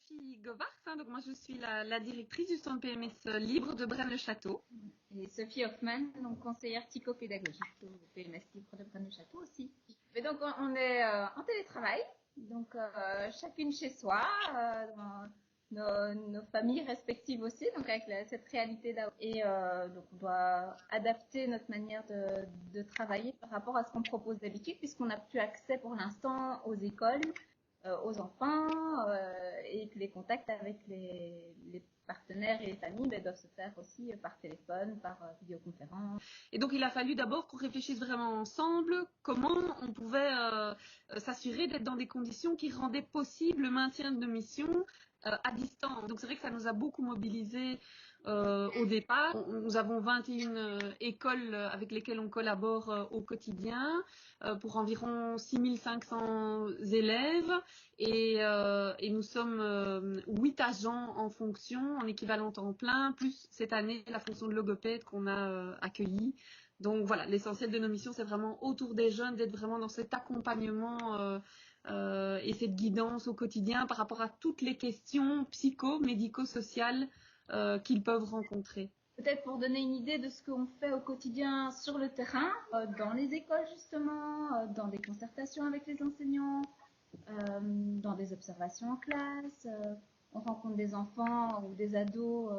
Sophie Govart, donc moi je suis la directrice du centre PMS libre de Braine-le-Château. Et Sophie Hoffman, donc conseillère psychopédagogique au PMS libre de Braine-le-Château aussi. Mais donc on est en télétravail, donc chacune chez soi, dans nos familles respectives aussi, donc avec cette réalité là. Et donc on doit adapter notre manière de travailler par rapport à ce qu'on propose d'habitude, puisqu'on n'a plus accès pour l'instant aux écoles, aux enfants, et que les contacts avec les partenaires et les familles doivent se faire aussi par téléphone, par vidéoconférence. Et donc il a fallu d'abord qu'on réfléchisse vraiment ensemble comment on pouvait s'assurer d'être dans des conditions qui rendaient possible le maintien de nos missions à distance. Donc c'est vrai que ça nous a beaucoup mobilisés au départ. Nous avons 21 écoles avec lesquelles on collabore au quotidien pour environ 6500 élèves et nous sommes 8 agents en fonction, en équivalent temps plein, plus cette année la fonction de logopède qu'on a accueillie. Donc voilà, l'essentiel de nos missions, c'est vraiment autour des jeunes, d'être vraiment dans cet accompagnement et cette guidance au quotidien par rapport à toutes les questions psycho-médico-sociales qu'ils peuvent rencontrer. Peut-être pour donner une idée de ce qu'on fait au quotidien sur le terrain, dans les écoles justement, dans des concertations avec les enseignants, dans des observations en classe, on rencontre des enfants ou des ados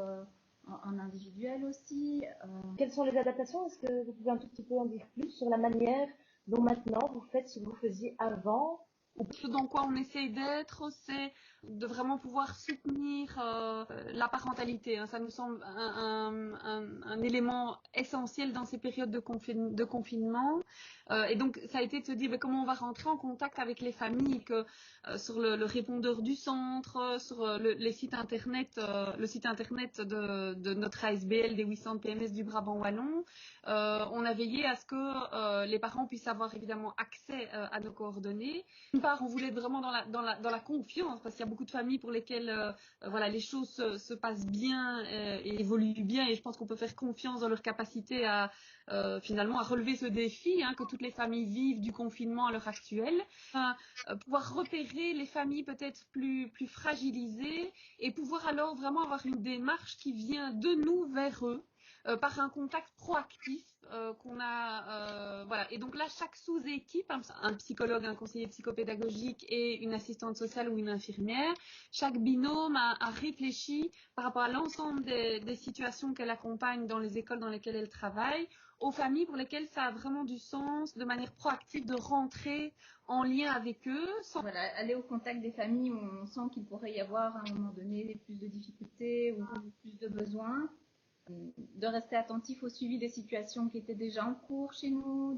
en individuel aussi. Quelles sont les adaptations? Est-ce que vous pouvez un tout petit peu en dire plus sur la manière dont maintenant vous faites ce que vous faisiez avant? Ce dans quoi on essaye d'être, c'est de vraiment pouvoir soutenir la parentalité. Ça nous semble un élément essentiel dans ces périodes de confinement. Et donc, ça a été de se dire comment on va rentrer en contact avec les familles, que sur le répondeur du centre, sur le site internet de notre ASBL des 800 PMS du Brabant Wallon. On a veillé à ce que les parents puissent avoir évidemment accès à nos coordonnées. D'une part, on voulait être vraiment dans la confiance, parce qu'il y a beaucoup de familles pour lesquelles les choses se passent bien et évoluent bien, et je pense qu'on peut faire confiance dans leur capacité à finalement à relever ce défi que toutes les familles vivent du confinement à l'heure actuelle. Pouvoir repérer les familles peut-être plus fragilisées et pouvoir alors vraiment avoir une démarche qui vient de nous vers eux. Par un contact proactif qu'on a, et donc là chaque sous-équipe, un psychologue, un conseiller psychopédagogique et une assistante sociale ou une infirmière, chaque binôme a réfléchi par rapport à l'ensemble des situations qu'elle accompagne dans les écoles dans lesquelles elle travaille, aux familles pour lesquelles ça a vraiment du sens, de manière proactive, de rentrer en lien avec eux. Aller au contact des familles où on sent qu'il pourrait y avoir à un moment donné plus de difficultés ou plus de besoins. De rester attentif au suivi des situations qui étaient déjà en cours chez nous,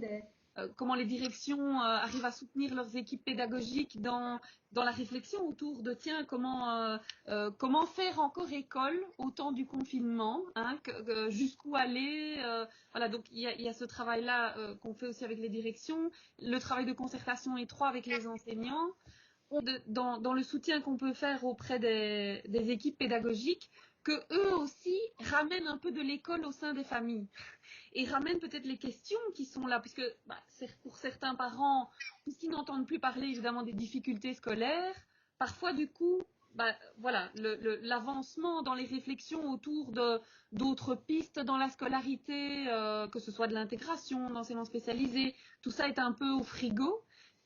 comment les directions arrivent à soutenir leurs équipes pédagogiques dans la réflexion autour de comment faire encore école au temps du confinement, jusqu'où aller. Donc il y a ce travail-là qu'on fait aussi avec les directions, le travail de concertation étroit avec les enseignants, dans le soutien qu'on peut faire auprès des équipes pédagogiques, que eux aussi ramènent un peu de l'école au sein des familles et ramènent peut-être les questions qui sont là, puisque pour certains parents, puisqu'ils n'entendent plus parler évidemment des difficultés scolaires, parfois du coup, l'avancement dans les réflexions autour d'autres pistes dans la scolarité, que ce soit de l'intégration, d'enseignement spécialisé, tout ça est un peu au frigo.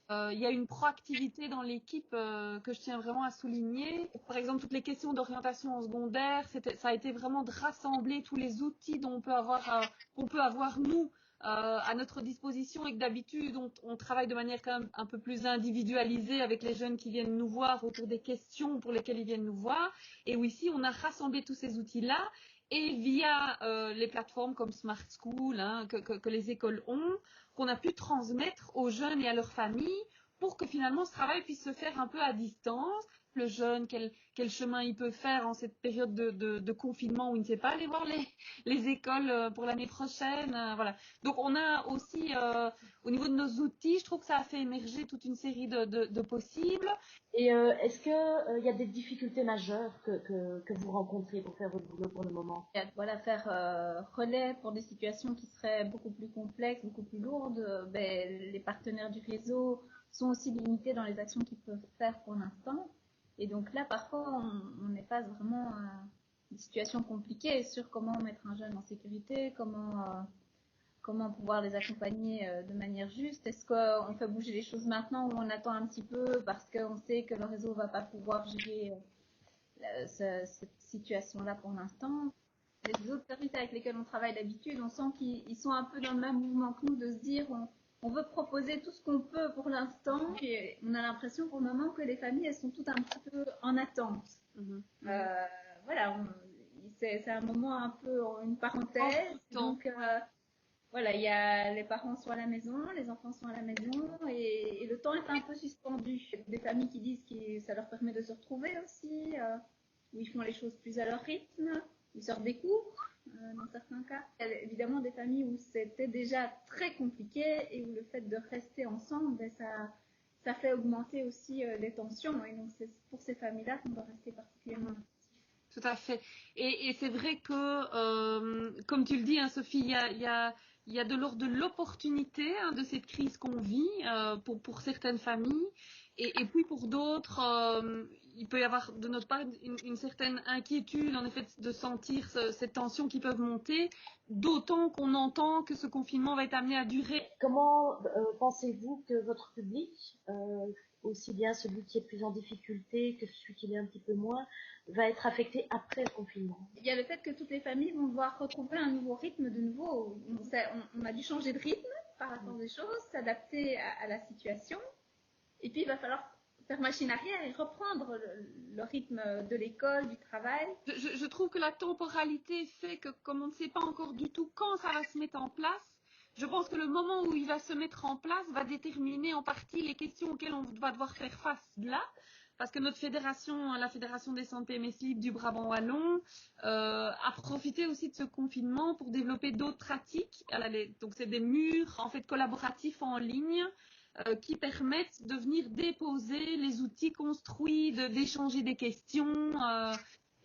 Il y a une proactivité dans l'équipe que je tiens vraiment à souligner. Par exemple, toutes les questions d'orientation en secondaire, ça a été vraiment de rassembler tous les outils qu'on peut avoir nous à notre disposition, et que d'habitude on travaille de manière quand même un peu plus individualisée avec les jeunes qui viennent nous voir autour des questions pour lesquelles ils viennent nous voir, et où ici on a rassemblé tous ces outils-là. Et via les plateformes comme Smart School que les écoles ont, qu'on a pu transmettre aux jeunes et à leurs familles pour que finalement ce travail puisse se faire un peu à distance. Le jeune, quel chemin il peut faire en cette période de confinement où il ne sait pas aller voir les écoles pour l'année prochaine. Donc on a aussi, au niveau de nos outils, je trouve que ça a fait émerger toute une série de possibles. Et est-ce que y a des difficultés majeures que vous rencontrez pour faire votre boulot pour le moment? Faire relais pour des situations qui seraient beaucoup plus complexes, beaucoup plus lourdes. Les partenaires du réseau sont aussi limités dans les actions qu'ils peuvent faire pour l'instant. Et donc là, parfois, on est face vraiment à une situation compliquée sur comment mettre un jeune en sécurité, comment pouvoir les accompagner de manière juste. Est-ce qu'on fait bouger les choses maintenant ou on attend un petit peu parce qu'on sait que le réseau va pas pouvoir gérer cette situation-là pour l'instant? Les autres services avec lesquels on travaille d'habitude, on sent qu'ils sont un peu dans le même mouvement que nous, de se dire on veut proposer tout ce qu'on peut pour l'instant, et on a l'impression pour le moment que les familles, elles sont toutes un petit peu en attente. Voilà, c'est un moment un peu une parenthèse. Donc voilà, il y a les parents sont à la maison, les enfants sont à la maison, et le temps est un peu suspendu. Des familles qui disent que ça leur permet de se retrouver aussi, où ils font les choses plus à leur rythme. Ils sortent des cours, dans certains cas. Il y a évidemment des familles où c'était déjà très compliqué et où le fait de rester ensemble, ben, ça fait augmenter aussi les tensions. Et donc, c'est pour ces familles-là qu'on doit rester particulièrement actifs. Tout à fait. Et c'est vrai que, comme tu le dis, hein, Sophie, il y a de l'ordre de l'opportunité de cette crise qu'on vit pour certaines familles. Et puis pour d'autres, il peut y avoir de notre part une certaine inquiétude, en effet, de sentir cette tension qui peut monter, d'autant qu'on entend que ce confinement va être amené à durer. Comment pensez-vous que votre public, aussi bien celui qui est plus en difficulté que celui qui l'est un petit peu moins, va être affecté après le confinement? Il y a le fait que toutes les familles vont devoir retrouver un nouveau rythme de nouveau. On a dû changer de rythme par la force des choses, s'adapter à la situation. Et puis, il va falloir faire machine arrière et reprendre le rythme de l'école, du travail. Je trouve que la temporalité fait que, comme on ne sait pas encore du tout quand ça va se mettre en place, je pense que le moment où il va se mettre en place va déterminer en partie les questions auxquelles on va devoir faire face là. Parce que notre fédération, la Fédération des centres PMS Libres du Brabant Wallon, a profité aussi de ce confinement pour développer d'autres pratiques. Donc c'est des murs en fait collaboratifs en ligne qui permettent de venir déposer les outils construits, d'échanger des questions.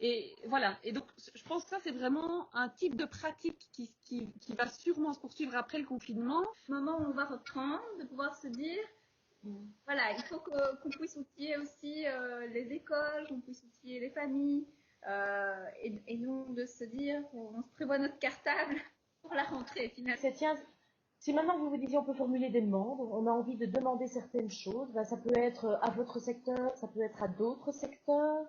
Et voilà. Et donc, je pense que ça, c'est vraiment un type de pratique qui va sûrement se poursuivre après le confinement. Au moment où on va reprendre, de pouvoir se dire, voilà, il faut qu'on puisse outiller aussi les écoles, qu'on puisse outiller les familles, et donc de se dire, on se prévoit notre cartable pour la rentrée finalement. Tiens, si maintenant vous vous disiez on peut formuler des demandes, on a envie de demander certaines choses, ben ça peut être à votre secteur, ça peut être à d'autres secteurs,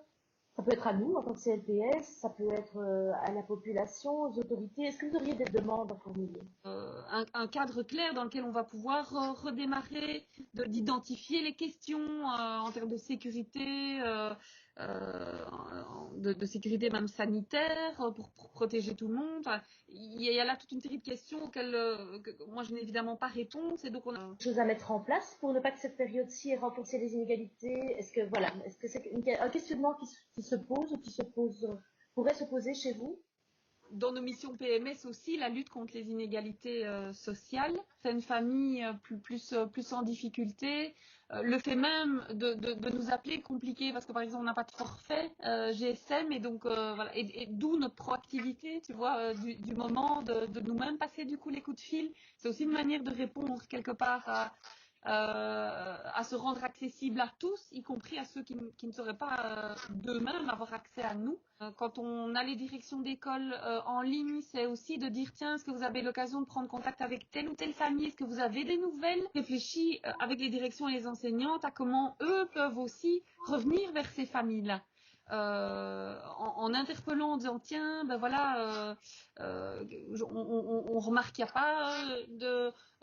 ça peut être à nous en tant que CLPS, ça peut être à la population, aux autorités. Est-ce que vous auriez des demandes à formuler? Un cadre clair dans lequel on va pouvoir redémarrer, d'identifier les questions en termes de sécurité, de sécurité même sanitaire, pour protéger tout le monde. Enfin, il y a là toute une série de questions auxquelles moi je n'ai évidemment pas réponse. Et donc on a des choses à mettre en place pour ne pas que cette période-ci ait renforcé les inégalités. Est-ce que c'est un questionnement qui se pose ou pourrait se poser chez vous? Dans nos missions PMS aussi, la lutte contre les inégalités sociales. Certaines familles plus en difficulté. Le fait même de nous appeler compliqué parce que par exemple on n'a pas de forfait GSM et donc voilà. Et d'où notre proactivité, tu vois, du moment de nous-mêmes passer du coup les coups de fil. C'est aussi une manière de répondre quelque part à se rendre accessible à tous, y compris à ceux qui ne sauraient pas d'eux-mêmes avoir accès à nous. Quand on a les directions d'école en ligne, c'est aussi de dire tiens, est-ce que vous avez l'occasion de prendre contact avec telle ou telle famille? Est-ce que vous avez des nouvelles? Réfléchis avec les directions et les enseignantes à comment eux peuvent aussi revenir vers ces familles-là. En interpellant, en disant tiens, ben voilà, on remarque qu'il n'y a pas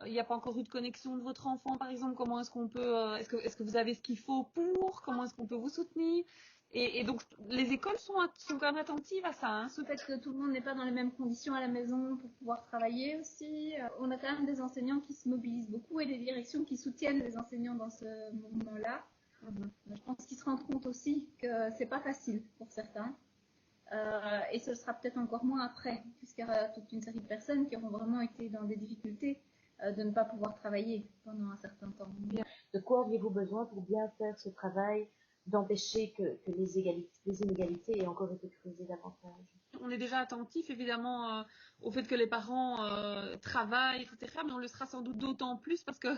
il n'y a pas encore eu de connexion de votre enfant, par exemple. Comment est-ce qu'on peut, est-ce que vous avez ce qu'il faut pour? Comment est-ce qu'on peut vous soutenir? Et donc les écoles sont quand même attentives à ça. Hein. Le fait que tout le monde n'est pas dans les mêmes conditions à la maison pour pouvoir travailler aussi. On a quand même des enseignants qui se mobilisent beaucoup et des directions qui soutiennent les enseignants dans ce mouvement-là. Je pense qu'ils se rendent compte aussi que c'est pas facile pour certains. Et ce sera peut-être encore moins après, puisqu'il y aura toute une série de personnes qui auront vraiment été dans des difficultés de ne pas pouvoir travailler pendant un certain temps. De quoi auriez-vous besoin pour bien faire ce travail d'empêcher que les inégalités aient encore été creusées davantage? On est déjà attentif évidemment au fait que les parents travaillent, etc. Mais on le sera sans doute d'autant plus parce que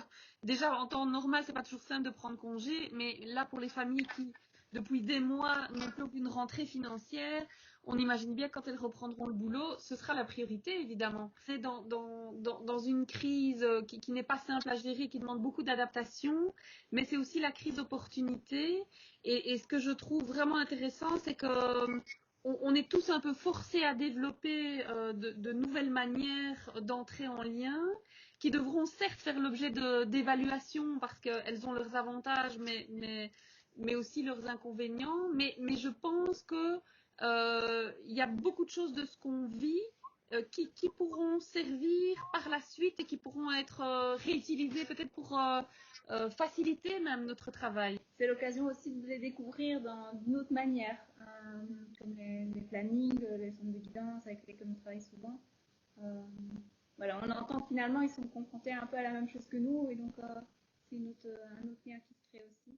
déjà en temps normal, c'est pas toujours simple de prendre congé. Mais là, pour les familles qui depuis des mois n'ont plus aucune rentrée financière. On imagine bien que quand elles reprendront le boulot, ce sera la priorité, évidemment. C'est dans une crise qui n'est pas simple à gérer, qui demande beaucoup d'adaptation, mais c'est aussi la crise opportunité. Et ce que je trouve vraiment intéressant, c'est que on est tous un peu forcés à développer de nouvelles manières d'entrer en lien, qui devront certes faire l'objet d'évaluations parce qu'elles ont leurs avantages, mais aussi leurs inconvénients. Mais je pense que il y a beaucoup de choses de ce qu'on vit qui pourront servir par la suite et qui pourront être réutilisées peut-être pour faciliter même notre travail. C'est l'occasion aussi de les découvrir d'une autre manière, comme les plannings, les centres de guidance avec lesquels on travaille souvent. Voilà, on entend finalement ils sont confrontés un peu à la même chose que nous et donc c'est un autre lien qui se crée aussi.